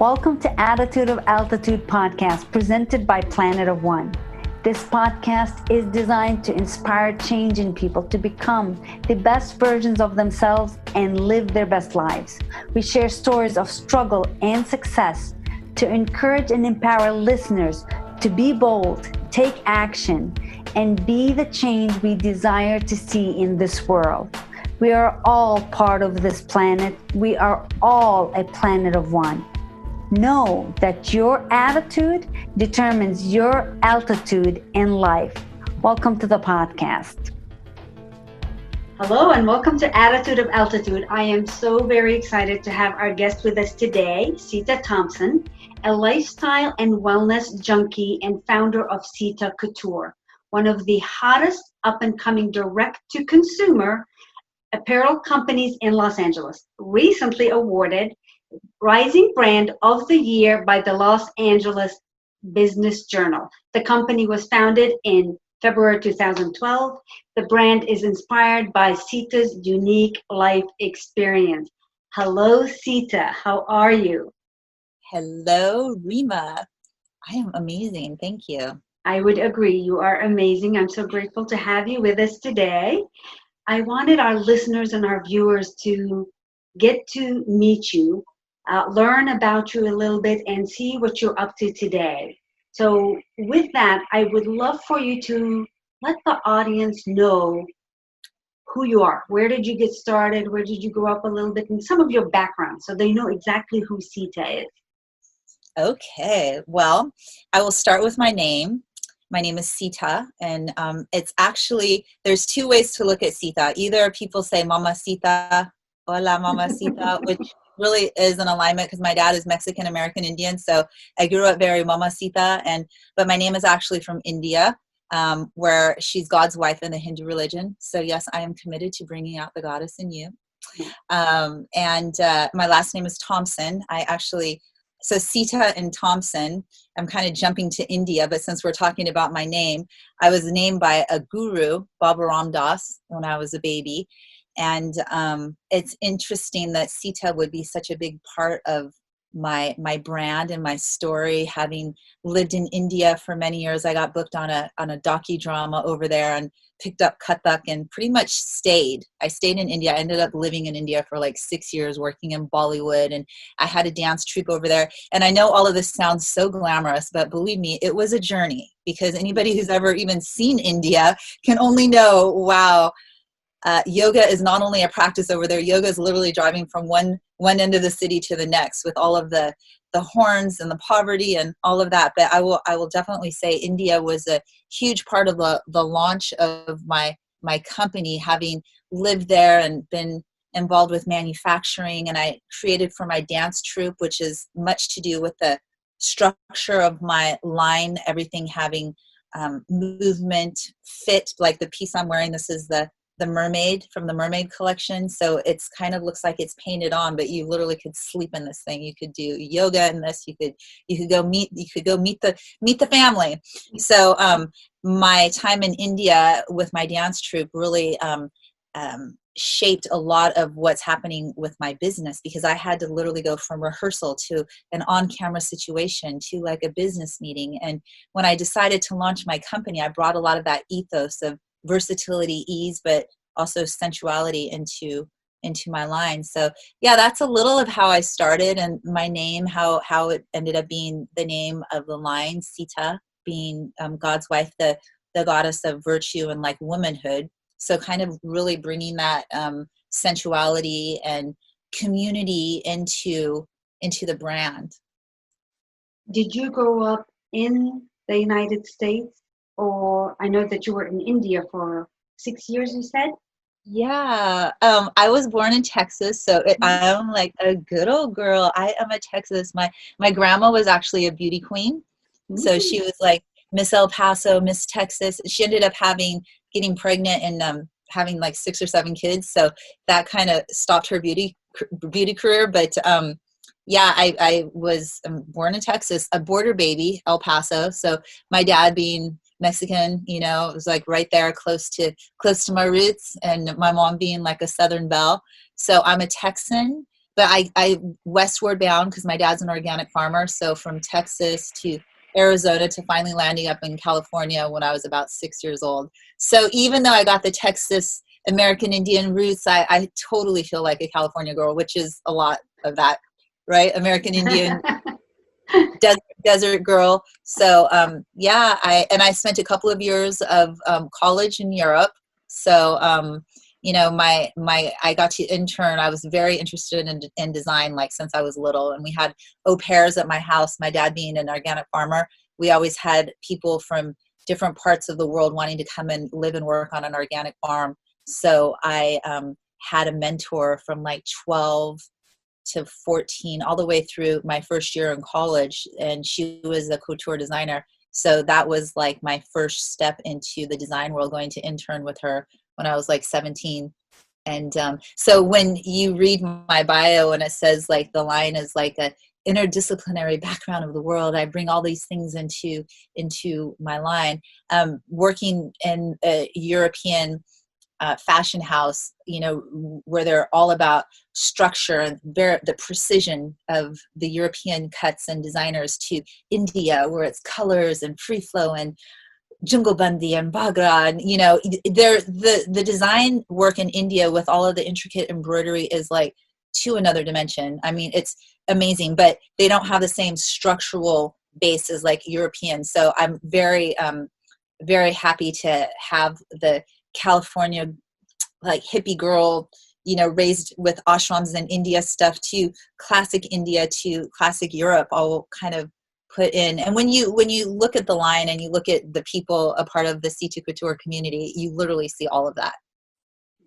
Welcome to Attitude of Altitude podcast presented by Planet of One. This podcast is designed to inspire change in people to become the best versions of themselves and live their best lives. We share stories of struggle and success to encourage and empower listeners to be bold, take action, and be the change we desire to see in this world. We are all part of this planet. We are all a planet of one. Know that your attitude determines your altitude in life. Welcome to the podcast. Hello and welcome to Attitude of Altitude. I am so very excited to have our guest with us today, Sita Thompson, a lifestyle and wellness junkie and founder of Sita Couture, one of the hottest up-and-coming direct-to-consumer apparel companies in Los Angeles, recently awarded Rising Brand of the Year by the Los Angeles Business Journal. The company was founded in February 2012. The brand is inspired by Sita's unique life experience. Hello, Sita. How are you? Hello, Rima. I am amazing. Thank you. I would agree. You are amazing. I'm so grateful to have you with us today. I wanted our listeners and our viewers to get to meet you, learn about you a little bit, and see what you're up to today. So with that, I would love for you to let the audience know who you are. Where did you get started? Where did you grow up a little bit? And some of your background so they know exactly who Sita is. Okay. Well, I will start with my name. My name is Sita, and it's actually, there's two ways to look at Sita. Either people say Mama Sita, Hola Mama Sita, which really is an alignment because my dad is Mexican American Indian, so I grew up very Mama Sita, but my name is actually from India, where she's God's wife in the Hindu religion. So yes, I am committed to bringing out the goddess in you. My last name is Thompson. So Sita and Thompson, I'm kind of jumping to India, but since we're talking about my name, I was named by a guru, Baba Ram Das, when I was a baby. And it's interesting that Sita would be such a big part of my brand and my story. Having lived in India for many years, I got booked on a docudrama over there and picked up Kathak and pretty much stayed. I stayed in India. I ended up living in India for like 6 years, working in Bollywood, and I had a dance troupe over there. And I know all of this sounds so glamorous, but believe me, it was a journey, because anybody who's ever even seen India can only know, wow, yoga is not only a practice over there. Yoga is literally driving from one end of the city to the next, with all of the horns and the poverty and all of that. But I will definitely say India was a huge part of the launch of my company, having lived there and been involved with manufacturing. And I created for my dance troupe, which is much to do with the structure of my line, everything having movement, fit. Like the piece I'm wearing, this is the mermaid from the mermaid collection. So it's kind of looks like it's painted on, but you literally could sleep in this thing. You could do yoga in this. You could go meet the family. So my time in India with my dance troupe really shaped a lot of what's happening with my business, because I had to literally go from rehearsal to an on-camera situation to like a business meeting. And when I decided to launch my company, I brought a lot of that ethos of versatility, ease, but also sensuality into my line. So yeah, that's a little of how I started, and my name, how it ended up being the name of the line, Sita, being God's wife, the goddess of virtue and like womanhood. So kind of really bringing that sensuality and community into the brand. Did you grow up in the United States? Or I know that you were in India for 6 years, you said? Yeah, I was born in Texas, so I'm like a good old girl. I am a Texas. My grandma was actually a beauty queen, so she was like Miss El Paso, Miss Texas. She ended up getting pregnant and having like 6 or 7 kids, so that kind of stopped her beauty career. But yeah, I was born in Texas, a border baby, El Paso. So my dad being Mexican, it was like right there, close to my roots, and my mom being like a Southern belle. So I'm a Texan, but I westward bound because my dad's an organic farmer. So from Texas to Arizona to finally landing up in California when I was about 6 years old. So even though I got the Texas American Indian roots, I totally feel like a California girl, which is a lot of that, right? American Indian desert girl. So yeah, I spent a couple of years of college in Europe. So you know, I got to intern. I was very interested in design, like since I was little, and we had au pairs at my house. My dad being an organic farmer, we always had people from different parts of the world wanting to come and live and work on an organic farm. So I had a mentor from like 12 to 14, all the way through my first year in college, and she was a couture designer. So that was like my first step into the design world, going to intern with her when I was like 17. And so when you read my bio and it says like the line is like a interdisciplinary background of the world, I bring all these things into my line. Working in a European fashion house, you know, where they're all about structure and the precision of the European cuts and designers, to India, where it's colors and free flow and junglebandi and bagra, and you know, the design work in India with all of the intricate embroidery is like to another dimension. I mean, it's amazing, but they don't have the same structural base as like Europeans. So I'm very very happy to have the California like hippie girl, you know, raised with ashrams and India stuff, to classic India to classic Europe, all kind of put in. And when you look at the line and you look at the people a part of the Sita Couture community, you literally see all of that.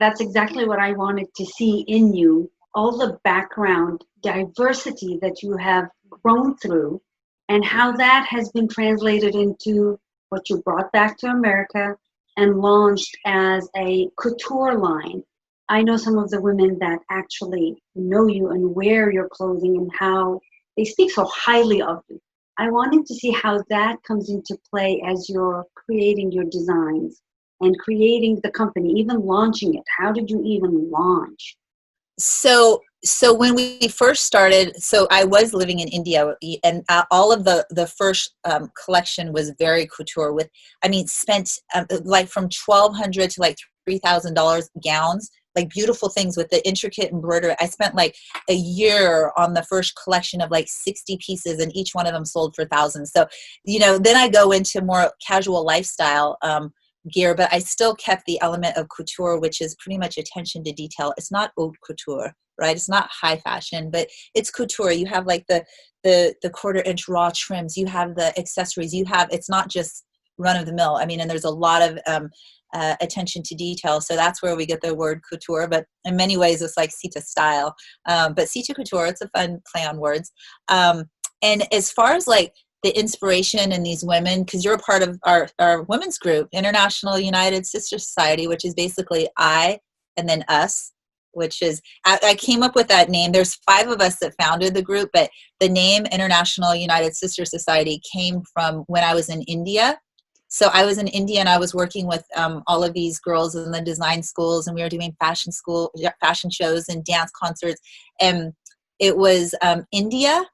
That's exactly what I wanted to see in you, all the background diversity that you have grown through, and how that has been translated into what you brought back to America and launched as a couture line. I know some of the women that actually know you and wear your clothing and how they speak so highly of you. I wanted to see how that comes into play as you're creating your designs and creating the company, even launching it. How did you even launch? So when we first started, so I was living in India, and all of the first collection was very couture with, I mean, spent like from $1,200 to like $3,000 gowns, like beautiful things with the intricate embroidery. I spent like a year on the first collection of like 60 pieces, and each one of them sold for thousands. So, you know, then I go into more casual lifestyle gear, but I still kept the element of couture, which is pretty much attention to detail. It's not haute couture, right? It's not high fashion, but it's couture. You have like the 1/4 inch raw trims. You have the accessories. You have, it's not just run of the mill. I mean, and there's a lot of attention to detail. So that's where we get the word couture, but in many ways it's like Sita style. But Sita Couture, it's a fun play on words. And as far as like the inspiration in these women, because you're a part of our women's group, International United Sister Society, which is basically I and then us, which is, I came up with that name. There's 5 of us that founded the group, but the name International United Sister Society came from when I was in India. So I was in India and I was working with all of these girls in the design schools, and we were doing fashion shows and dance concerts. And it was India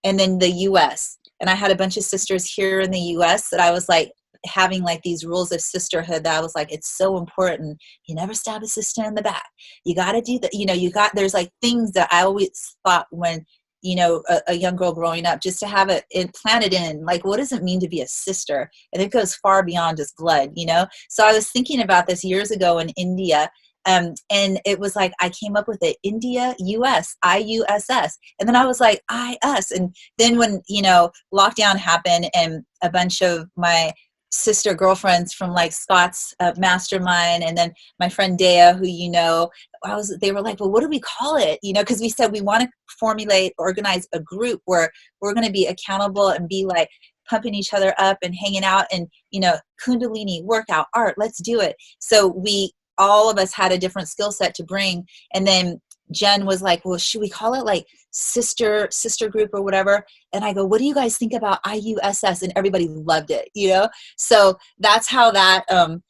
and then the US. And I had a bunch of sisters here in the US that I was like having like these rules of sisterhood that I was like, it's so important. You never stab a sister in the back. You got to do that. You know, there's like things that I always thought when, you know, a young girl growing up, just to have it planted in, like, what does it mean to be a sister? And it goes far beyond just blood, you know? So I was thinking about this years ago in India. And it was like, I came up with it, India, US, IUSS. And then I was like, us. And then when, you know, lockdown happened and a bunch of my sister girlfriends from like Scott's mastermind, and then my friend Dea, who, you know, they were like, well, what do we call it? You know, because we said we want to organize a group where we're going to be accountable and be like pumping each other up and hanging out and, you know, Kundalini, workout, art, let's do it. So all of us had a different skill set to bring. And then Jen was like, well, should we call it like sister group or whatever? And I go, what do you guys think about IUSS? And everybody loved it, you know? So that's how that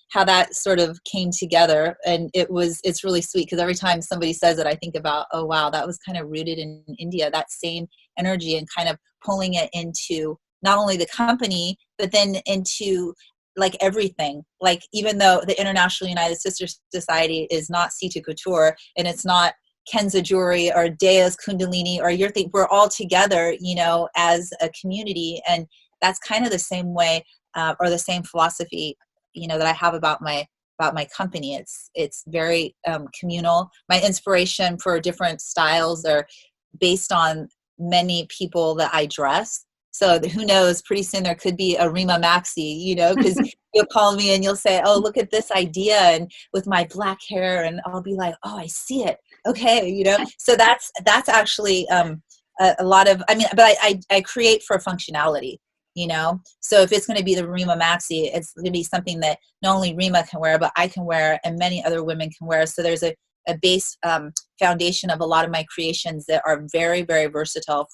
how that sort of came together. And it's really sweet, because every time somebody says it, I think about, oh wow, that was kind of rooted in India, that same energy, and kind of pulling it into not only the company, but then into like everything. Like, even though the International United Sister Society is not Sita Couture, and it's not Kenza Jewelry or Dea's Kundalini or your thing, we're all together, you know, as a community. And that's kind of the same way, or the same philosophy, you know, that I have about my company. It's very communal. My inspiration for different styles are based on many people that I dress. So who knows, pretty soon there could be a Rima Maxi, you know, because you'll call me and you'll say, oh, look at this idea, and with my black hair, and I'll be like, oh, I see it. Okay. You know, so that's actually a lot of, I mean, but I create for functionality, you know. So if it's going to be the Rima Maxi, it's going to be something that not only Rima can wear, but I can wear, and many other women can wear. So there's a base foundation of a lot of my creations that are very, very versatile.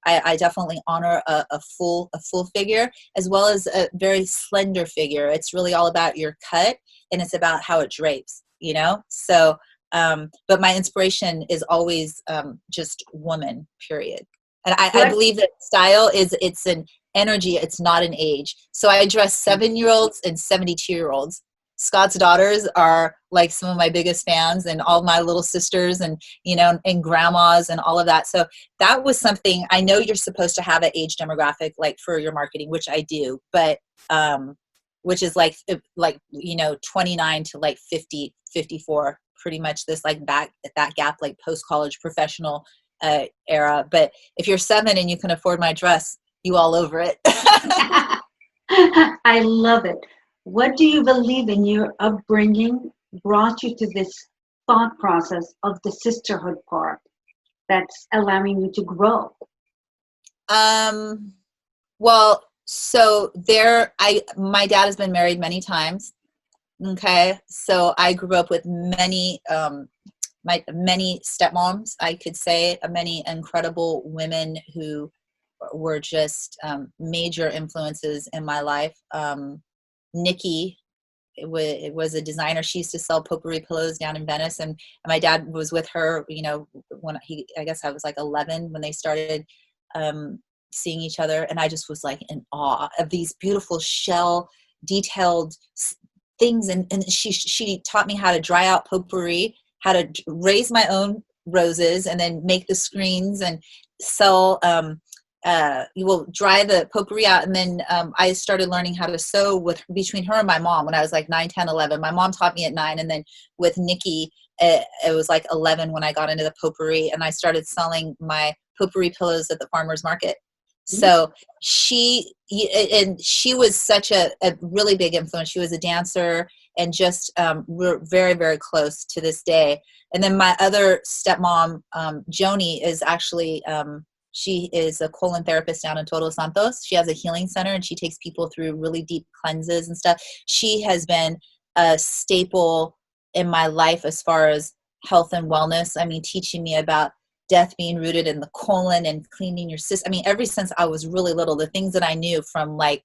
I definitely honor a full figure, as well as a very slender figure. It's really all about your cut, and it's about how it drapes, you know. So but my inspiration is always just woman, period. And I believe that style it's an energy, it's not an age. So I dress 7-year-olds and 72-year-olds. Scott's daughters are like some of my biggest fans, and all my little sisters, and, you know, and grandmas and all of that. So that was something, I know you're supposed to have an age demographic, like for your marketing, which I do, but which is like, you know, 29 to like 50, 54, pretty much this like that gap, like post-college professional era. But if you're 7 and you can afford my dress, you all over it. I love it. What do you believe in your upbringing brought you to this thought process of the sisterhood part that's allowing you to grow? Well, so my dad has been married many times. Okay. So I grew up with many stepmoms, I could say, many incredible women who were just major influences in my life. Nikki, it was a designer. She used to sell potpourri pillows down in Venice, and my dad was with her, you know, when I guess I was like 11 when they started seeing each other. And I just was like in awe of these beautiful shell detailed things. And she taught me how to dry out potpourri, how to raise my own roses, and then make the screens and sell, you will dry the potpourri out. And then I started learning how to sew between her and my mom when I was like 9, 10, 11. My mom taught me at 9. And then with Nikki, it was like 11 when I got into the potpourri, and I started selling my potpourri pillows at the farmer's market. So she was such a really big influence. She was a dancer, and just we're very, very close to this day. And then my other stepmom, Joni, is actually, she is a colon therapist down in Todos Santos. She has a healing center, and she takes people through really deep cleanses and stuff. She has been a staple in my life as far as health and wellness. I mean, teaching me about death being rooted in the colon and cleaning your system. I mean, ever since I was really little, the things that I knew from like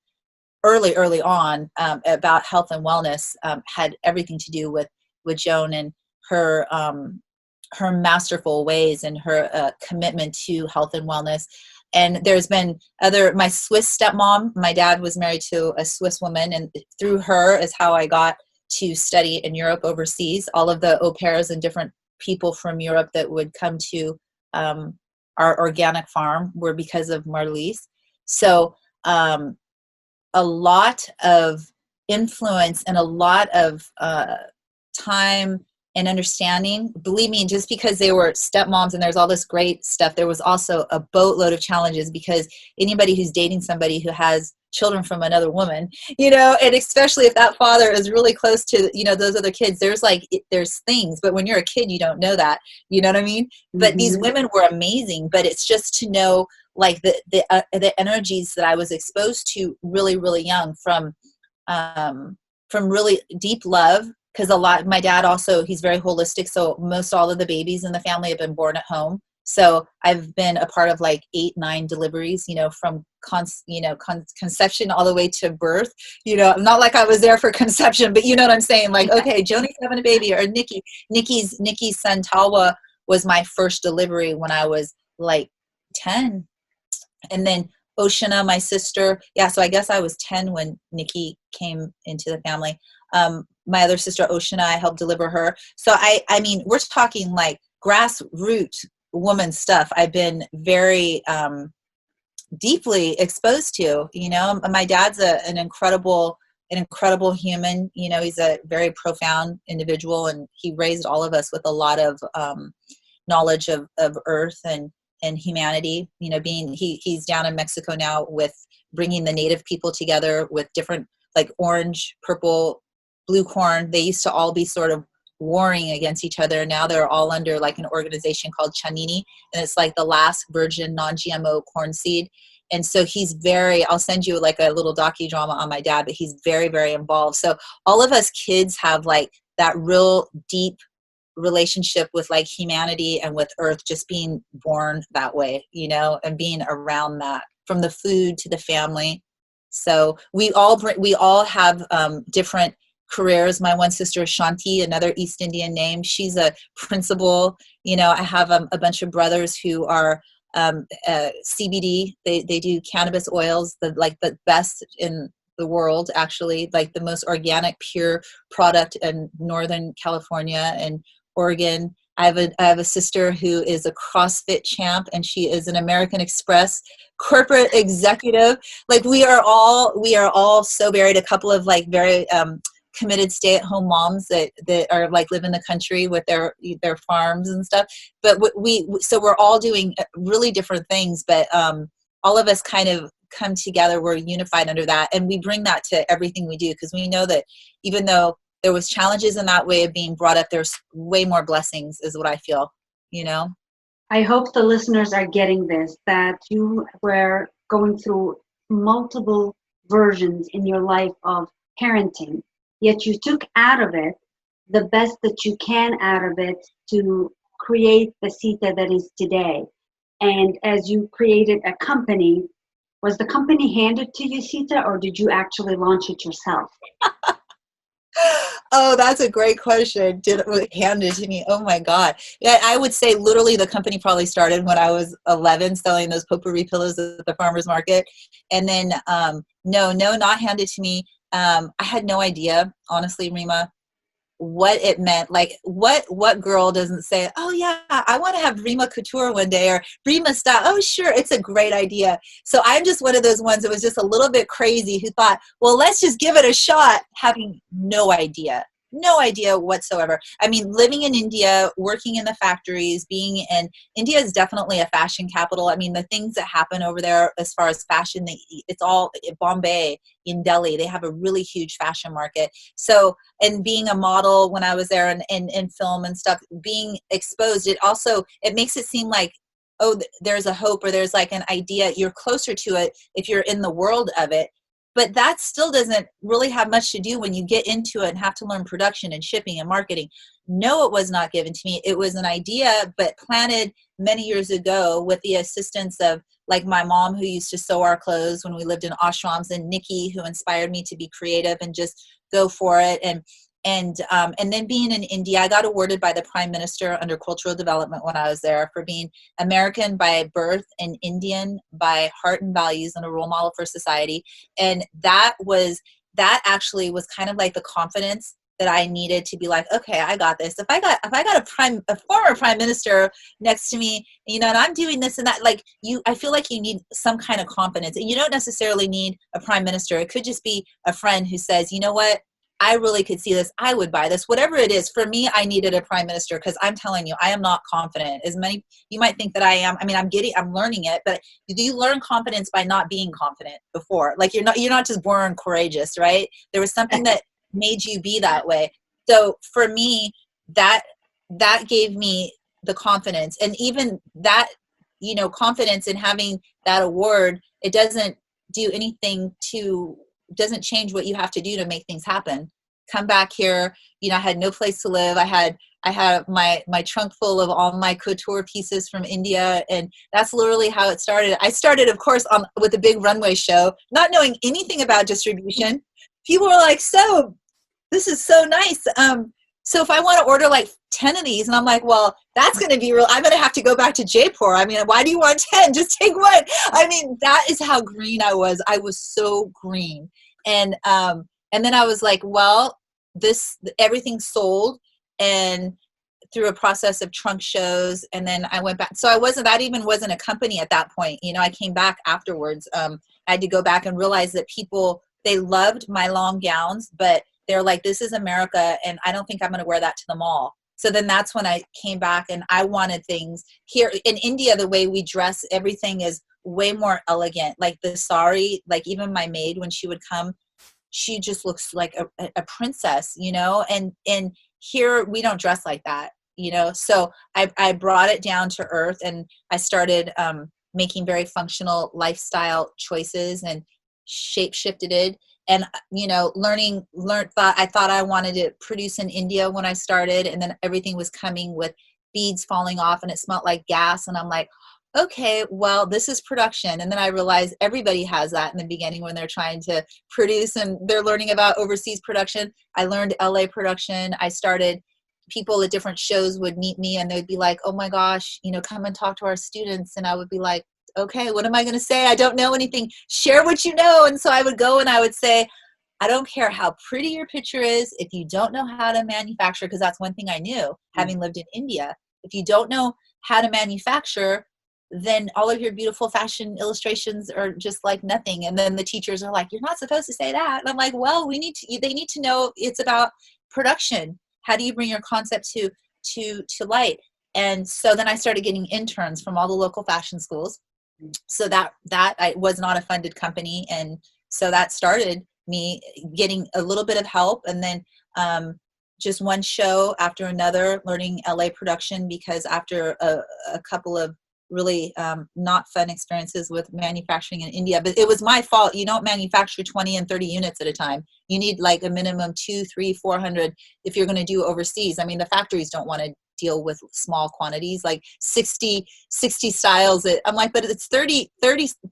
early on about health and wellness had everything to do with Joan and her masterful ways and her commitment to health and wellness. And there's been my Swiss stepmom, my dad was married to a Swiss woman, and through her is how I got to study in Europe overseas. All of the au pairs and different people from Europe that would come to our organic farm were because of Marlies. So a lot of influence and a lot of time and understanding. Believe me, just because they were stepmoms and there's all this great stuff, there was also a boatload of challenges, because anybody who's dating somebody who has children from another woman, you know, and especially if that father is really close to, you know, those other kids, there's things, but when you're a kid, you don't know that, you know what I mean? But these women were amazing, but it's just to know like the energies that I was exposed to really, really young from really deep love. Because my dad also, he's very holistic. So most all of the babies in the family have been born at home. So I've been a part of like 8, 9 deliveries, from conception all the way to birth. Not like I was there for conception, but you know what I'm saying? Like, okay, Joni's having a baby, or Nikki's son Talwa was my first delivery when I was like 10. And then Oshana, my sister, so I guess I was 10 when Nikki came into the family. My other sister, Oshana, I helped deliver her. So I mean, we're talking like grassroots woman stuff. I've been very deeply exposed to. My dad's an incredible human. He's a very profound individual, and he raised all of us with a lot of knowledge of earth and humanity. He's down in Mexico now with bringing the native people together with different, like, orange, purple, blue corn. They used to all be sort of warring against each other. Now they're all under like an organization called Chanini, and it's like the last virgin non-GMO corn seed. And so I'll send you like a little docudrama on my dad, but he's very, very involved. So all of us kids have like that real deep relationship with like humanity and with earth, just being born that way, and being around that, from the food to the family. So we all have different careers. My one sister is Shanti, another East Indian name. She's a principal. I have a bunch of brothers who are CBD. They do cannabis oils, the best in the world, actually, like the most organic, pure product in Northern California and Oregon. I have a sister who is a CrossFit champ, and she is an American Express corporate executive. Like we are all so varied. A couple of like very committed stay-at-home moms that are like live in the country with their farms and stuff. But so we're all doing really different things, but all of us kind of come together. We're unified under that, and we bring that to everything we do, because we know that even though there was challenges in that way of being brought up, there's way more blessings, is what I feel. I hope the listeners are getting this, that you were going through multiple versions in your life of parenting, yet you took out of it the best that you can out of it to create the Sita that is today. And as you created a company, was the company handed to you, Sita, or did you actually launch it yourself? Oh, that's a great question. Did it handed to me? Oh my God. Yeah, I would say literally the company probably started when I was 11, selling those potpourri pillows at the farmer's market. And then, no, not handed to me. I had no idea, honestly, Rima, what it meant. Like what girl doesn't say, oh yeah, I want to have Rima Couture one day, or Rima style. Oh sure, it's a great idea. So I'm just one of those ones that was just a little bit crazy, who thought, well, let's just give it a shot, having no idea whatsoever. I mean, living in India, working in the factories, being in India is definitely a fashion capital. I mean, the things that happen over there as far as fashion, it's all Bombay, in Delhi, they have a really huge fashion market. So, and being a model when I was there, and in film and stuff, being exposed, it makes it seem like, oh, there's a hope, or there's like an idea, you're closer to it if you're in the world of it. But that still doesn't really have much to do when you get into it and have to learn production and shipping and marketing. No, it was not given to me. It was an idea, but planted many years ago with the assistance of like my mom, who used to sew our clothes when we lived in ashrams, and Nikki, who inspired me to be creative and just go for it. And then being in India, I got awarded by the Prime Minister under cultural development when I was there for being American by birth and Indian by heart and values, and a role model for society. And that actually was kind of like the confidence that I needed to be like, okay, I got this. If I got a former prime minister next to me, and I'm doing this and that, like I feel like you need some kind of confidence. And you don't necessarily need a prime minister. It could just be a friend who says, you know what, I really could see this. I would buy this. Whatever it is, for me, I needed a prime minister, because I'm telling you, I am not confident. As many, you might think that I am. I mean, I'm learning it, but do you learn confidence by not being confident before? Like you're not just born courageous, right? There was something that made you be that way. So for me, that gave me the confidence. And even that, confidence in having that award, it doesn't change what you have to do to make things happen. come back here. You know, I had no place to live. I had my trunk full of all my couture pieces from India, and that's literally how it started. I started, of course, with a big runway show, not knowing anything about distribution. People were like, "So, this is so nice. So if I want to order like 10 of these," and I'm like, "Well, that's going to be real. I'm going to have to go back to Jaipur. I mean, why do you want 10? Just take one." I mean, that is how green I was. I was so green, and then I was like, "Well, everything sold." And through a process of trunk shows, and then I went back. So that even wasn't a company at that point. You know, I came back afterwards. I had to go back and realize that people, they loved my long gowns, but they're like, "This is America, and I don't think I'm going to wear that to the mall." So then that's when I came back, and I wanted things here in India. The way we dress, everything is way more elegant. Like the sari, like even my maid, when she would come, she just looks like a princess, you know, and here we don't dress like that, you know. So I brought it down to earth, and I started making very functional lifestyle choices and shape shifted it. And, you know, I thought I wanted to produce in India when I started, and then everything was coming with beads falling off and it smelled like gas. And I'm like, okay, well, this is production. And then I realized everybody has that in the beginning when they're trying to produce and they're learning about overseas production. I learned LA production. I started, people at different shows would meet me and they'd be like, "Oh my gosh, you know, come and talk to our students." And I would be like, "Okay, what am I going to say? I don't know anything. Share what you know." And so I would go and I would say, "I don't care how pretty your picture is. If you don't know how to manufacture," because that's one thing I knew, having lived in India. If you don't know how to manufacture, then all of your beautiful fashion illustrations are just like nothing. And then the teachers are like, "You're not supposed to say that." And I'm like, "Well, they need to know it's about production. How do you bring your concept to light?" And so then I started getting interns from all the local fashion schools. So that I was not a funded company. And so that started me getting a little bit of help. And then just one show after another, learning LA production, because after a couple of really not fun experiences with manufacturing in India, but it was my fault. You don't manufacture 20 and 30 units at a time. You need like a minimum 200, 300, 400 if you're going to do overseas. I mean, the factories don't want to deal with small quantities, like 60 styles. I'm like, but it's 30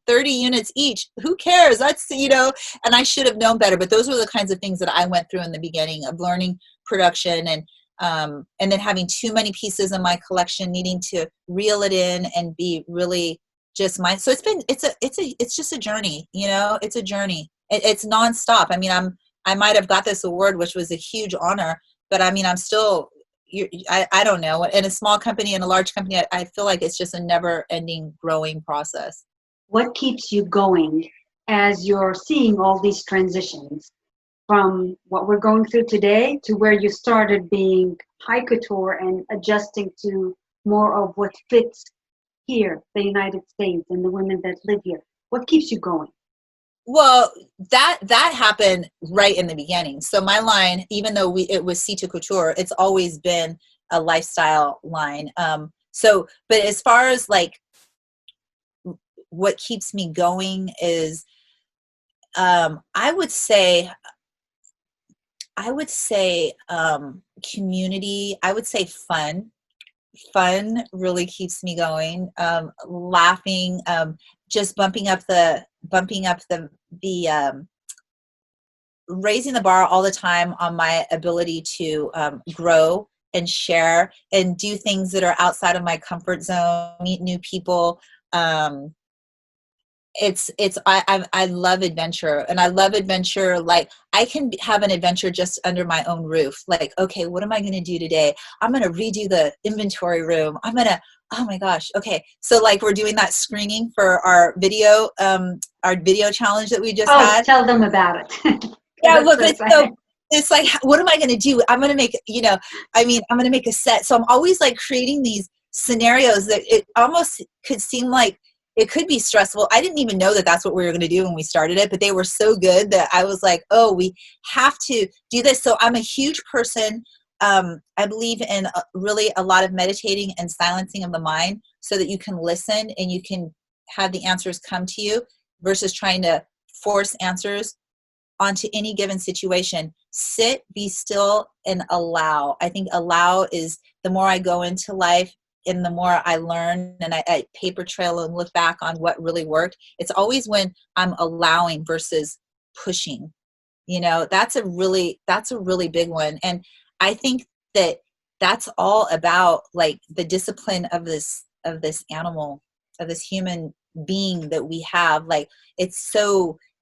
units each. Who cares? That's, you know, and I should have known better. But those were the kinds of things that I went through in the beginning of learning production, and then having too many pieces in my collection, needing to reel it in and be really just mine. So it's just a journey, you know. It's a journey. It's nonstop. I mean, I might have got this award, which was a huge honor, but I mean, I'm still, I don't know. In a small company and a large company, I feel like it's just a never-ending growing process. What keeps you going as you're seeing all these transitions from what we're going through today to where you started being high couture and adjusting to more of what fits here, the United States, and the women that live here? What keeps you going? Well, that happened right in the beginning. So my line, even though it was Sita Couture, it's always been a lifestyle line. But as far as like what keeps me going is, I would say community. I would say fun really keeps me going. Laughing, just bumping up the raising the bar all the time on my ability to grow and share and do things that are outside of my comfort zone, meet new people. I love adventure, and I love adventure. Like, I can have an adventure just under my own roof. Like, okay, what am I going to do today? I'm going to redo the inventory room. Oh my gosh. Okay. So like, we're doing that screening for our video challenge that we just had. Tell them about it. Yeah, look, it's like, what am I going to do? I'm going to make, I'm going to make a set. So I'm always like creating these scenarios that it almost could seem like it could be stressful. I didn't even know that that's what we were going to do when we started it, but they were so good that I was like, oh, we have to do this. So I'm a huge person. I believe in really a lot of meditating and silencing of the mind so that you can listen and you can have the answers come to you versus trying to force answers onto any given situation. Sit, be still, and allow. I think allow is, the more I go into life and the more I learn and I paper trail and look back on what really worked, it's always when I'm allowing versus pushing. You know, that's a really big one. And I think that that's all about like the discipline of this animal, of this human being that we have. Like, it's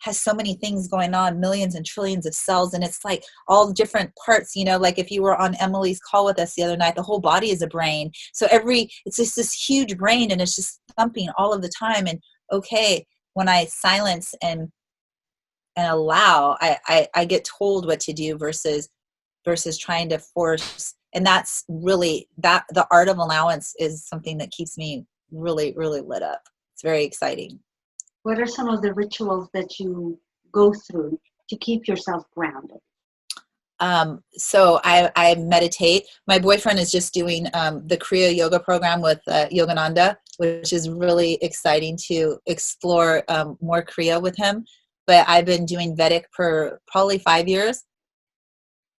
has so many things going on, millions and trillions of cells, and it's like all different parts, you know, like if you were on Emily's call with us the other night, the whole body is a brain. So it's just this huge brain, and it's just thumping all of the time. And okay, when I silence and allow, I get told what to do versus trying to force. And that's really, that the art of allowance is something that keeps me really, really lit up. It's very exciting. What are some of the rituals that you go through to keep yourself grounded? So I meditate. My boyfriend is just doing the Kriya yoga program with Yogananda, which is really exciting to explore more Kriya with him. But I've been doing Vedic for probably 5 years.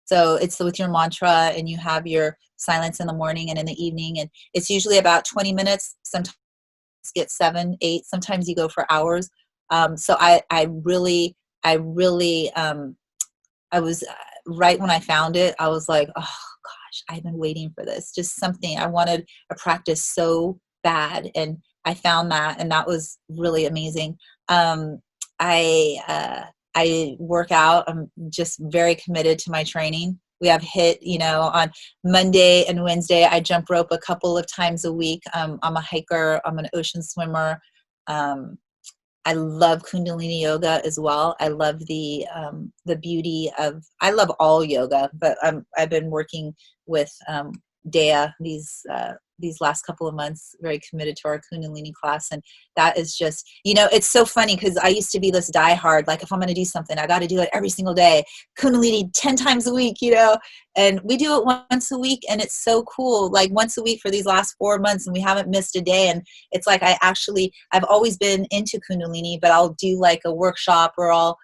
So it's with your mantra, and you have your silence in the morning and in the evening. And it's usually about 20 minutes. Sometimes get 7, 8. Sometimes you go for hours. So I was right when I found it, I was like, oh gosh, I've been waiting for this. Just something, I wanted a practice so bad. And I found that, and that was really amazing. I work out. I'm just very committed to my training. We have HIIT, you know, on Monday and Wednesday. I jump rope a couple of times a week. I'm a hiker. I'm an ocean swimmer. I love Kundalini yoga as well. I love the beauty of, I love all yoga, but I've been working with Dea these last couple of months, very committed to our Kundalini class. And that is just, you know, it's so funny because I used to be this diehard, like if I'm going to do something, I got to do it every single day, Kundalini 10 times a week, you know, and we do it once a week, and it's so cool, like once a week for these last 4 months, and we haven't missed a day. And it's like, I've always been into Kundalini, but I'll do like a workshop, or I'll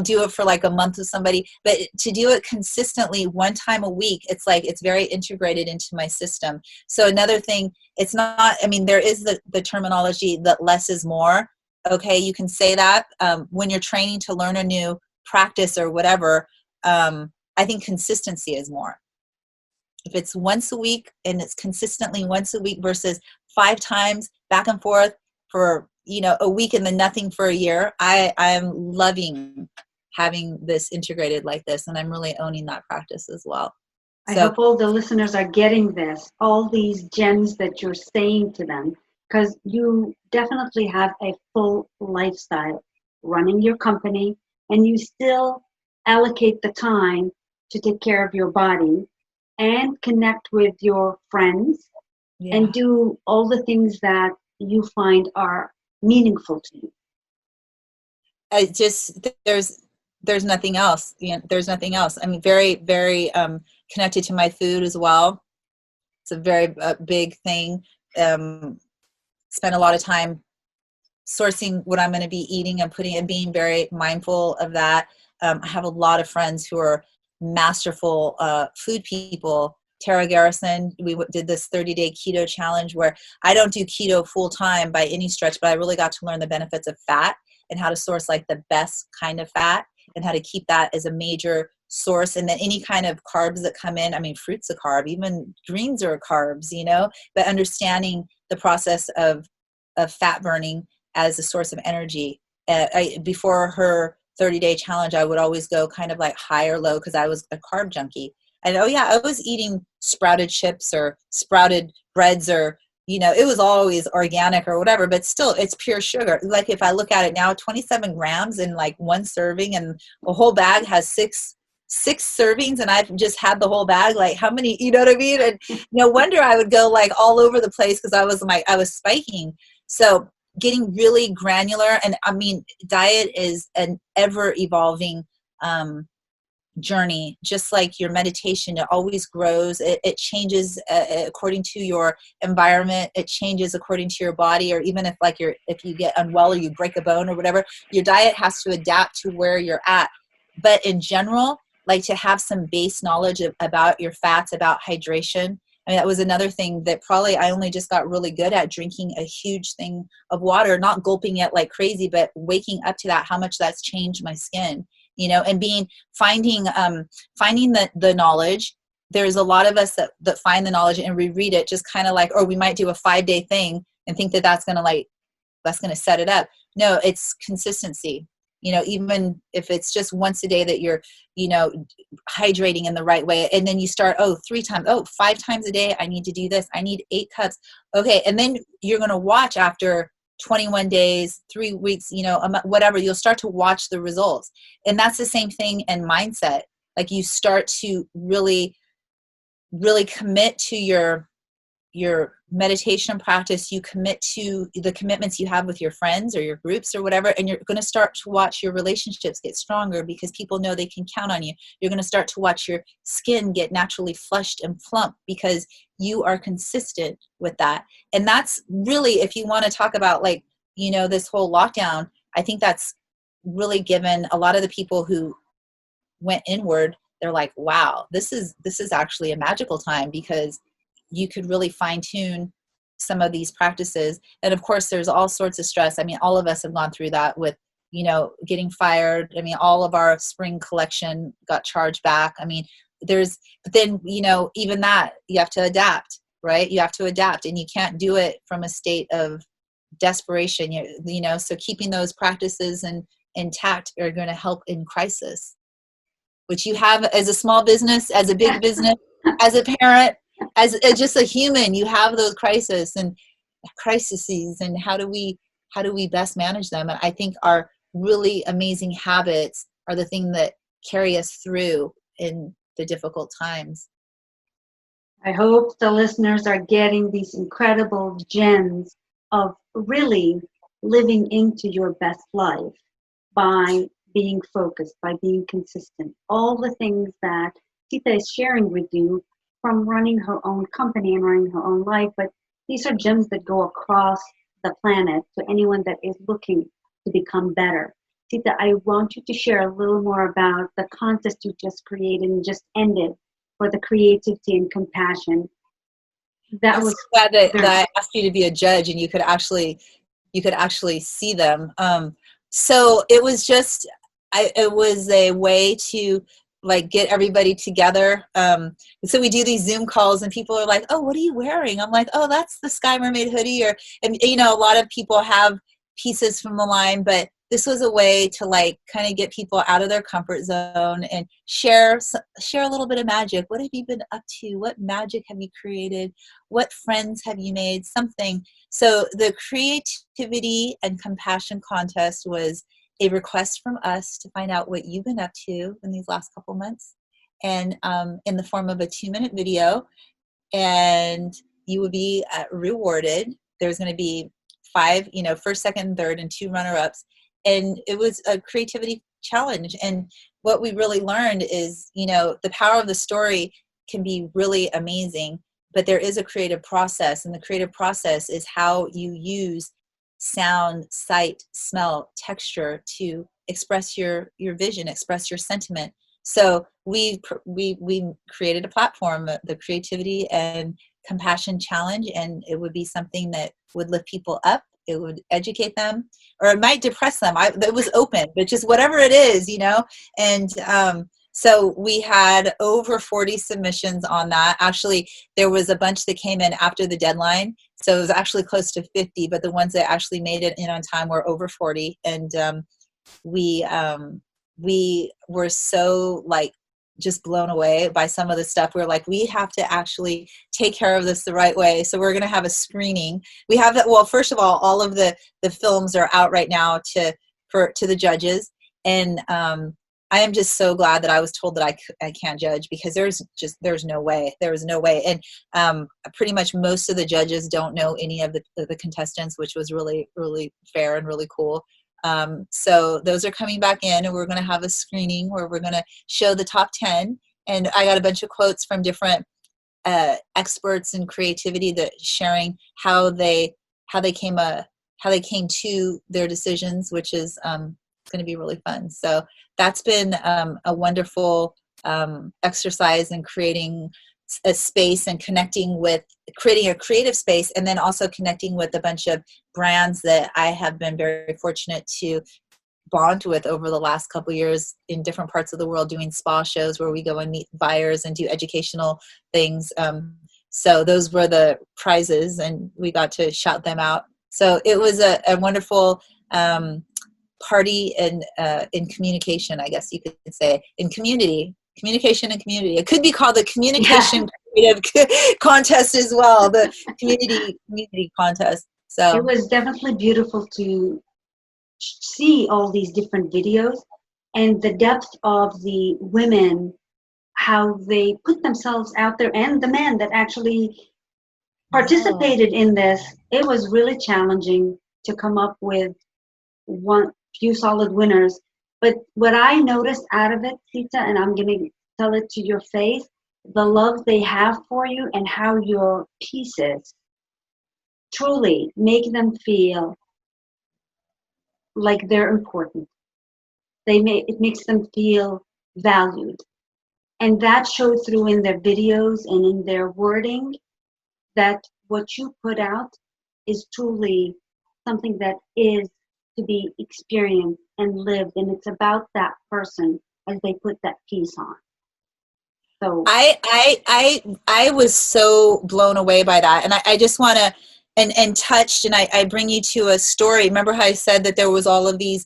do it for like a month with somebody, but to do it consistently 1 time a week, it's like, it's very integrated into my system. So another thing, it's not, I mean, there is the terminology that less is more. Okay. You can say that when you're training to learn a new practice or whatever. I think consistency is more. If it's once a week and it's consistently once a week versus 5 times back and forth for, you know, a week and then nothing for a year, I'm loving having this integrated like this, and I'm really owning that practice as well. I hope all the listeners are getting this, all these gems that you're saying to them, because you definitely have a full lifestyle running your company, and you still allocate the time to take care of your body and connect with your friends, and do all the things that you find are meaningful to you. I just, there's nothing else. You know, there's nothing else. I mean, very, very connected to my food as well. It's a very big thing. Spend a lot of time sourcing what I'm going to be eating and being very mindful of that. I have a lot of friends who are masterful food people. Tara Garrison, we did this 30-day keto challenge where I don't do keto full time by any stretch, but I really got to learn the benefits of fat and how to source like the best kind of fat and how to keep that as a major source. And then any kind of carbs that come in, I mean, fruit's a carb, even greens are carbs, you know, but understanding the process of fat burning as a source of energy. Before her 30-day challenge, I would always go kind of like high or low because I was a carb junkie. And I was eating sprouted chips or sprouted breads, or, you know, it was always organic or whatever, but still it's pure sugar. Like if I look at it now, 27 grams in like 1 serving, and a whole bag has six servings, and I've just had the whole bag. Like how many, you know what I mean? And no wonder I would go like all over the place because I was spiking. So getting really granular, and I mean, diet is an ever evolving journey, just like your meditation. It always grows. It changes according to your environment. It changes according to your body, or even if you get unwell or you break a bone or whatever, your diet has to adapt to where you're at. But in general, like to have some base knowledge about your fats, about hydration. I mean, that was another thing that probably I only just got really good at, drinking a huge thing of water, not gulping it like crazy, but waking up to that, how much that's changed my skin, and finding the knowledge. There's a lot of us that find the knowledge and we read it just kind of like, or we might do a 5-day thing and think that that's going to set it up. No, it's consistency. Even if it's just once a day that you're, hydrating in the right way. And then you start, 3 times, 5 times a day, I need to do this. I need 8 cups. Okay. And then you're going to watch after 21 days, 3 weeks, whatever, you'll start to watch the results. And that's the same thing in mindset. Like you start to really, really commit to your meditation practice. You commit to the commitments you have with your friends or your groups or whatever, and you're going to start to watch your relationships get stronger because people know they can count on you. You're going to start to watch your skin get naturally flushed and plump because you are consistent with that. And that's really, if you want to talk about this whole lockdown, I think that's really given a lot of the people who went inward, they're like, wow, this is actually a magical time, because you could really fine tune some of these practices. And of course, there's all sorts of stress. I mean, all of us have gone through that with, getting fired. I mean, all of our spring collection got charged back. I mean, but then, even that, you have to adapt, right? You have to adapt, and you can't do it from a state of desperation, so keeping those practices intact are going to help in crisis, which you have as a small business, as a big business, as a parent, as just a human. You have those crises, and how do we best manage them? And I think our really amazing habits are the thing that carry us through in the difficult times. I hope the listeners are getting these incredible gems of really living into your best life by being focused, by being consistent. All the things that Sita is sharing with you from running her own company and running her own life, but these are gems that go across the planet to anyone that is looking to become better. Sita, I want you to share a little more about the contest you just created and just ended for the creativity and compassion. I'm so glad that I asked you to be a judge and you could actually see them. So it was it was a way to get everybody together. So we do these Zoom calls and people are like, oh, what are you wearing? I'm like, oh, that's the Sky Mermaid hoodie. And a lot of people have pieces from the line, but this was a way to kind of get people out of their comfort zone and share a little bit of magic. What have you been up to? What magic have you created? What friends have you made? Something. So the creativity and compassion contest was a request from us to find out what you've been up to in these last couple months, and in the form of a 2-minute video, and you would be rewarded. There's going to be 5, first, second, third, and 2 runner-ups, and it was a creativity challenge. And what we really learned is, the power of the story can be really amazing, but there is a creative process, and the creative process is how you use sound, sight, smell, texture to express your vision, express your sentiment. So we created a platform, the Creativity and Compassion Challenge, and it would be something that would lift people up. It would educate them, or it might depress them. It was open, but just whatever it is, And so we had over 40 submissions on that. Actually, there was a bunch that came in after the deadline. So it was actually close to 50, but the ones that actually made it in on time were over 40. And we were so just blown away by some of the stuff. We're like, we have to actually take care of this the right way. So we're going to have a screening. We have that. Well, first of all of the films are out right now to the judges. And I am just so glad that I was told that I can't judge, because there's no way. There was no way. And pretty much most of the judges don't know any of the contestants, which was really, really fair and really cool. So those are coming back in, and we're going to have a screening where we're going to show the top 10. And I got a bunch of quotes from different experts in creativity that sharing how they came to their decisions, which is going to be really fun. So that's been a wonderful exercise in creating a space and creating a creative space, and then also connecting with a bunch of brands that I have been very fortunate to bond with over the last couple of years in different parts of the world, doing spa shows where we go and meet buyers and do educational things. So those were the prizes, and we got to shout them out. So it was a wonderful party in communication, I guess you could say, in communication and community. It could be called the communication creative contest as well, the community contest. So it was definitely beautiful to see all these different videos and the depth of the women, how they put themselves out there, and the men that actually participated in this. It was really challenging to come up with few solid winners. But what I noticed out of it, Sita, and I'm going to tell it to your face, the love they have for you and how your pieces truly make them feel like they're important. It makes them feel valued. And that showed through in their videos and in their wording, that what you put out is truly something that is to be experienced and lived, and it's about that person as they put that piece on. So I was so blown away by that, and I just want to and touched, and I bring you to a story. Remember how I said that there was all of these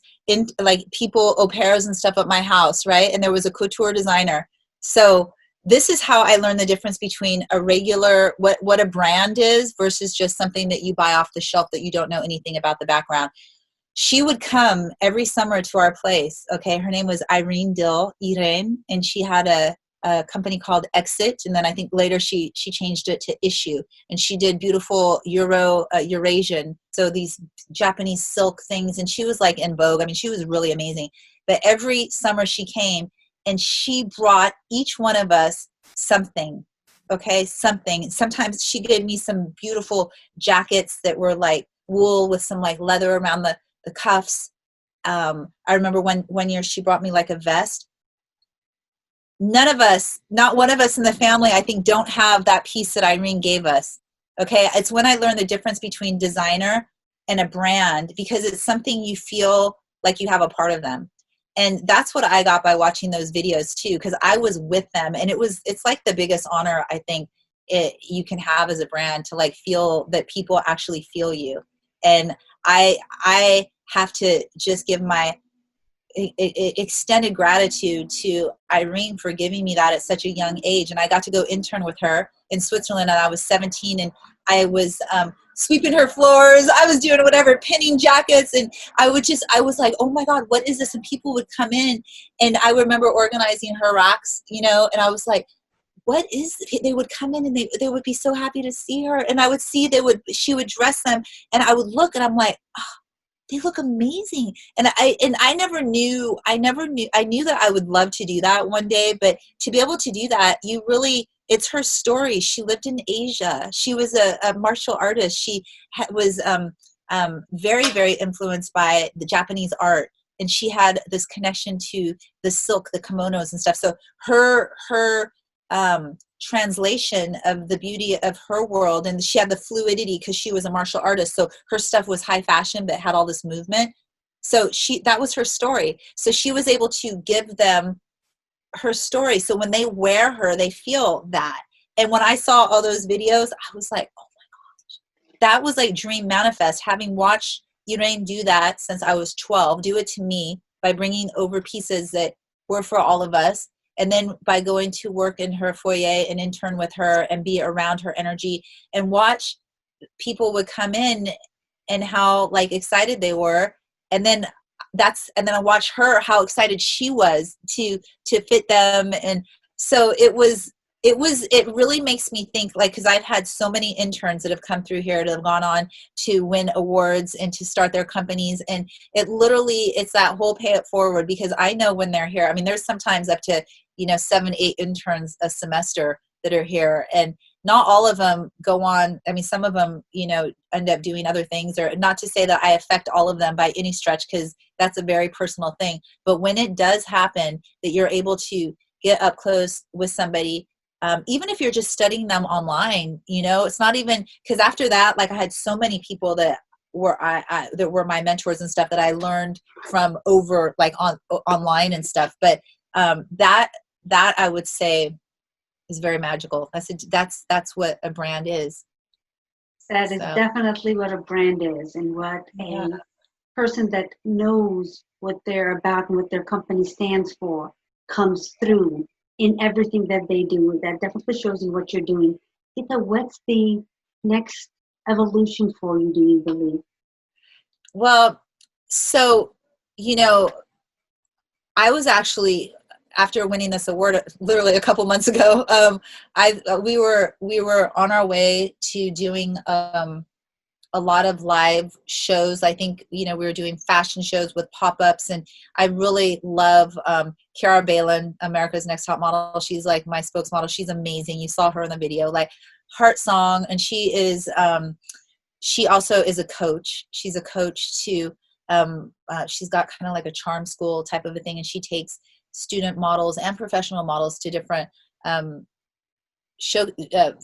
people, au pairs and stuff at my house, right? And there was a couture designer. So this is how I learned the difference between a regular, what a brand is versus just something that you buy off the shelf that you don't know anything about the background. She would come every summer to our place. Okay. Her name was Irene, and she had a company called Exit. And then I think later she changed it to Issue, and she did beautiful Eurasian. So these Japanese silk things. And she was like in vogue. I mean, she was really amazing. But every summer she came, and she brought each one of us something. Okay. Something. Sometimes she gave me some beautiful jackets that were like wool with some like leather around the cuffs. I remember one year she brought me like a vest. Not one of us in the family, I think, don't have that piece that Irene gave us. Okay. It's when I learned the difference between designer and a brand, because it's something you feel like you have a part of them. And that's what I got by watching those videos too, because I was with them, and it's like the biggest honor I think you can have as a brand, to like feel that people actually feel you. And I have to just give my extended gratitude to Irene for giving me that at such a young age. And I got to go intern with her in Switzerland, and I was 17, and I was sweeping her floors. I was doing whatever, pinning jackets. And I was like, oh my God, what is this? And people would come in, and I remember organizing her racks, and I was like, what is it? They would come in, and they would be so happy to see her. And I would see she would dress them, and I would look, and I'm like, oh, they look amazing. And I knew that I would love to do that one day, but to be able to do that, it's her story. She lived in Asia. She was a martial artist. She was very, very influenced by the Japanese art. And she had this connection to the silk, the kimonos and stuff. So her translation of the beauty of her world, and she had the fluidity because she was a martial artist. So her stuff was high fashion, but had all this movement. So that was her story. So she was able to give them her story. So when they wear her, they feel that. And when I saw all those videos, I was like, oh my gosh, that was like dream manifest. Having watched Irene do that since I was 12, do it to me by bringing over pieces that were for all of us. And then by going to work in her foyer and intern with her and be around her energy and watch people would come in and how like excited they were. And then I watched her, how excited she was to fit them. And so it was it really makes me think, like, because I've had so many interns that have come through here that have gone on to win awards and to start their companies. And it literally, it's that whole pay it forward, because I know when they're here, I mean, there's sometimes up to, 7, 8 interns a semester that are here, and not all of them go on. I mean, some of them, end up doing other things, or not to say that I affect all of them by any stretch, because that's a very personal thing. But when it does happen that you're able to get up close with somebody, even if you're just studying them online, it's not even, because after that, like, I had so many people that were that were my mentors and stuff that I learned from over, like, online and stuff. But that I would say is very magical. That's what a brand is. That is definitely what a brand is, and what a person that knows what they're about and what their company stands for comes through in everything that they do. That definitely shows you what you're doing. Sita, what's the next evolution for you, do you believe? Well, so, I was actually, after winning this award literally a couple months ago, we were on our way to doing a lot of live shows. I think, we were doing fashion shows with pop-ups, and I really love Kiara Balin, America's Next Top Model. She's like my spokesmodel. She's amazing. You saw her in the video, like, Heart Song. And she also is a coach. She's a coach too. She's got kind of like a charm school type of a thing, and she takes student models and professional models to different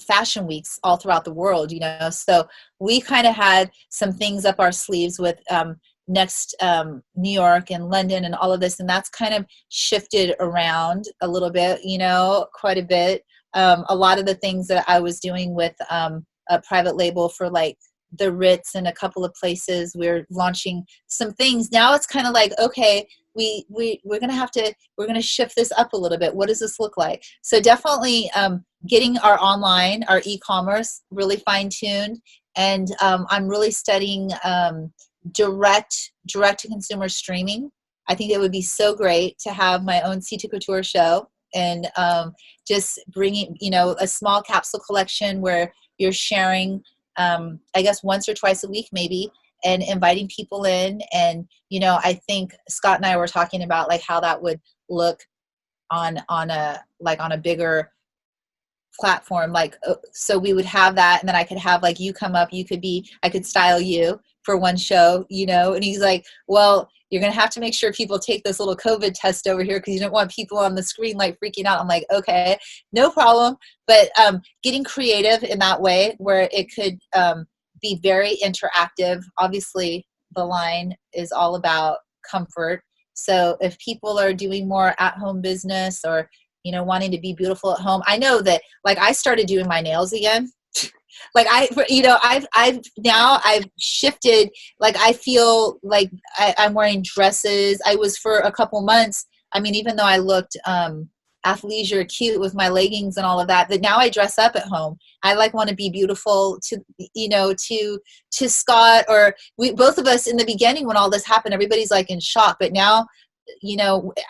fashion weeks all throughout the world, so we kind of had some things up our sleeves with next New York and London and all of this, and that's kind of shifted around a little bit, quite a bit. A lot of the things that I was doing with a private label for, like, the Ritz and a couple of places, we're launching some things. Now it's kind of like, okay, we're gonna shift this up a little bit. What does this look like? So definitely getting our online, our e-commerce really fine-tuned, and I'm really studying direct to consumer streaming. I think it would be so great to have my own Sita Couture show, and just bringing, a small capsule collection where you're sharing, I guess once or twice a week maybe, and inviting people in. And, I think Scott and I were talking about, like, how that would look on a bigger platform. Like, so we would have that, and then I could have, like, you come up, I could style you for one show, and he's like, well, you're going to have to make sure people take this little COVID test over here, because you don't want people on the screen, like, freaking out. I'm like, okay, no problem. But getting creative in that way where it could be very interactive. Obviously, the line is all about comfort. So if people are doing more at-home business, or, wanting to be beautiful at home, I know that, like, I started doing my nails again. Like, I've shifted. Like, I feel like I'm wearing dresses. I was for a couple months. I mean, even though I looked athleisure cute with my leggings and all of that, now I dress up at home. I want to be beautiful to Scott, or both of us in the beginning when all this happened, everybody's like in shock. But now,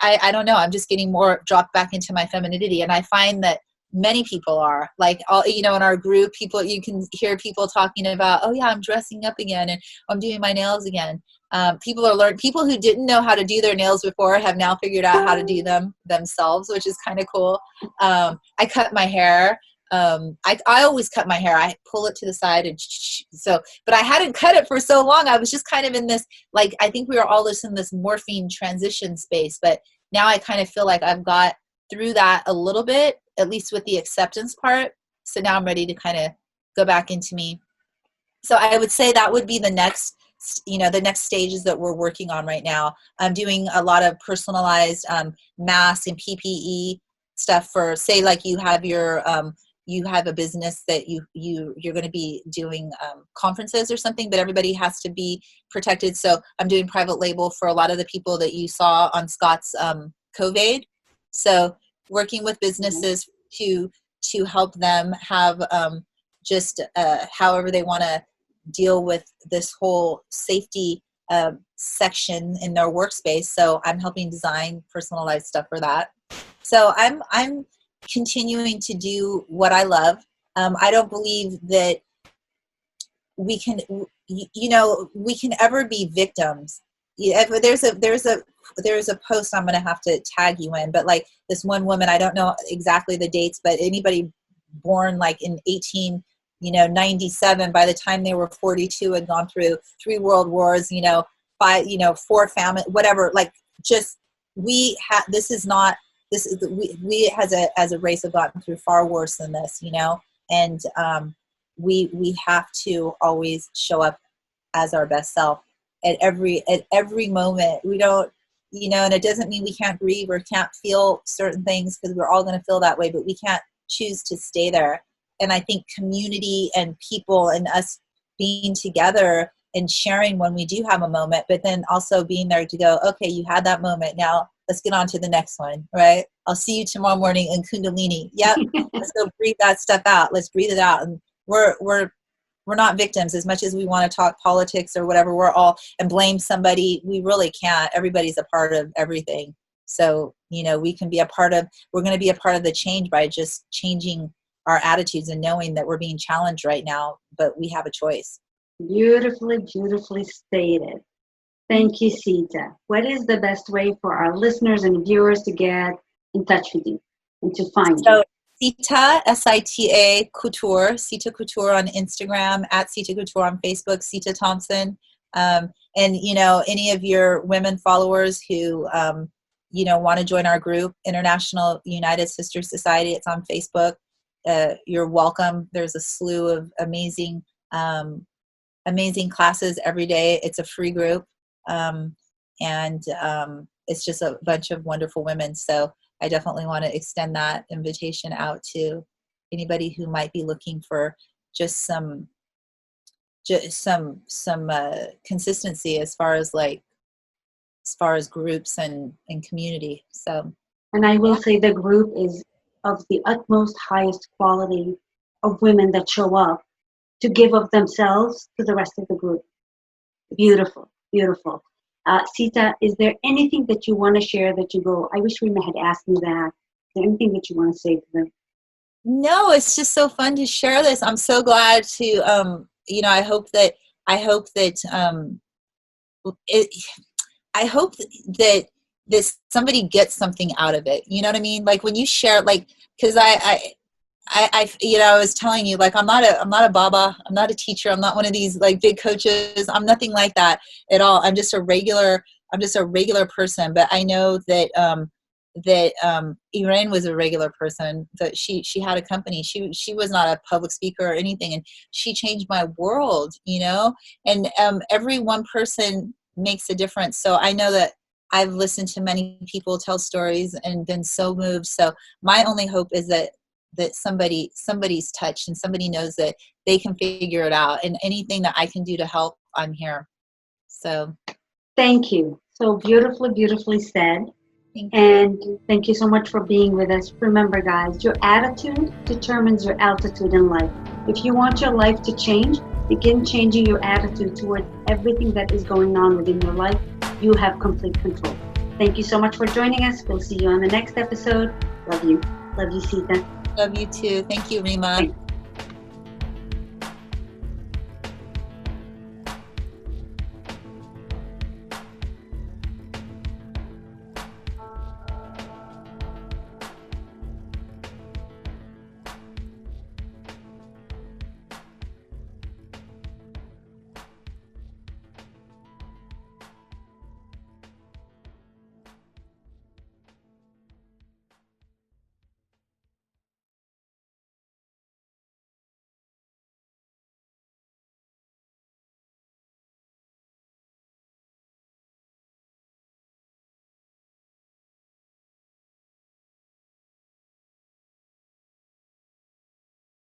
I don't know. I'm just getting more dropped back into my femininity. And I find that many people are, like, all, in our group, you can hear people talking about, oh yeah, I'm dressing up again, and I'm doing my nails again. People are learning. People who didn't know how to do their nails before have now figured out how to do them themselves, which is kind of cool. I cut my hair. I always cut my hair. I pull it to the side, and but I hadn't cut it for so long. I was just kind of in this, like, I think we were all just in this morphine transition space. But now I kind of feel like I've got through that a little bit, at least with the acceptance part. So now I'm ready to kind of go back into me. So I would say that would be the next stages that we're working on right now. I'm doing a lot of personalized masks and PPE stuff for, say, like, you have a business that you're going to be doing conferences or something, but everybody has to be protected. So I'm doing private label for a lot of the people that you saw on Scott's COVID. So working with businesses to help them have just however they want to deal with this whole safety section in their workspace. So I'm helping design personalized stuff for that. So I'm continuing to do what I love. I don't believe that we can, we can ever be victims. There's a post I'm going to have to tag you in, but like this one woman, I don't know exactly the dates, but anybody born like in 97, by the time they were 42, had gone through 3 world wars, 4 famine, whatever. Like, just we as a race have gotten through far worse than this, and we have to always show up as our best self at every moment. We don't, and it doesn't mean we can't grieve or can't feel certain things, because we're all going to feel that way, but we can't choose to stay there. And I think community and people and us being together and sharing when we do have a moment, but then also being there to go, okay, you had that moment. Now let's get on to the next one, right? I'll see you tomorrow morning in Kundalini. Yep. Let's go breathe that stuff out. Let's breathe it out. And we're not victims. As much as we want to talk politics or whatever, and blame somebody, we really can't. Everybody's a part of everything. So, we're going to be a part of the change by just changing our attitudes and knowing that we're being challenged right now, but we have a choice. Beautifully, beautifully stated. Thank you, Sita. What is the best way for our listeners and viewers to get in touch with you and to find you? Sita, Sita Couture, Sita Couture on Instagram, at Sita Couture on Facebook, Sita Thompson. And, any of your women followers who, want to join our group, International United Sister Society, it's on Facebook. You're welcome. There's a slew of amazing classes every day. It's a free group. And it's just a bunch of wonderful women. So I definitely want to extend that invitation out to anybody who might be looking for just some consistency as far as groups and community. So, and I will say the group is of the utmost highest quality of women that show up to give of themselves to the rest of the group. Beautiful, beautiful. Sita, is there anything that you want to share that you go, I wish we had asked me that? Is there anything that you want to say to them? No, it's just so fun to share this. I'm so glad to, I hope that somebody gets something out of it. You know what I mean? Like when you share, because I was telling you, I'm not a Baba, I'm not a teacher, I'm not one of these big coaches, I'm nothing like that at all. I'm just a regular person. But I know that Irene was a regular person, that she had a company. She was not a public speaker or anything, and she changed my world, and every one person makes a difference. So I know that I've listened to many people tell stories and been so moved. So my only hope is that somebody's touched and somebody knows that they can figure it out, and anything that I can do to help, I'm here. So thank you. So beautifully said. Thank you so much for being with us. Remember, guys, your attitude determines your altitude in life. If you want your life to change, begin changing your attitude towards everything that is going on within your life. You have complete control. Thank you so much for joining us. We'll see you on the next episode. Love you. Love you, Sita. Love you too. Thank you, Rima. Thanks.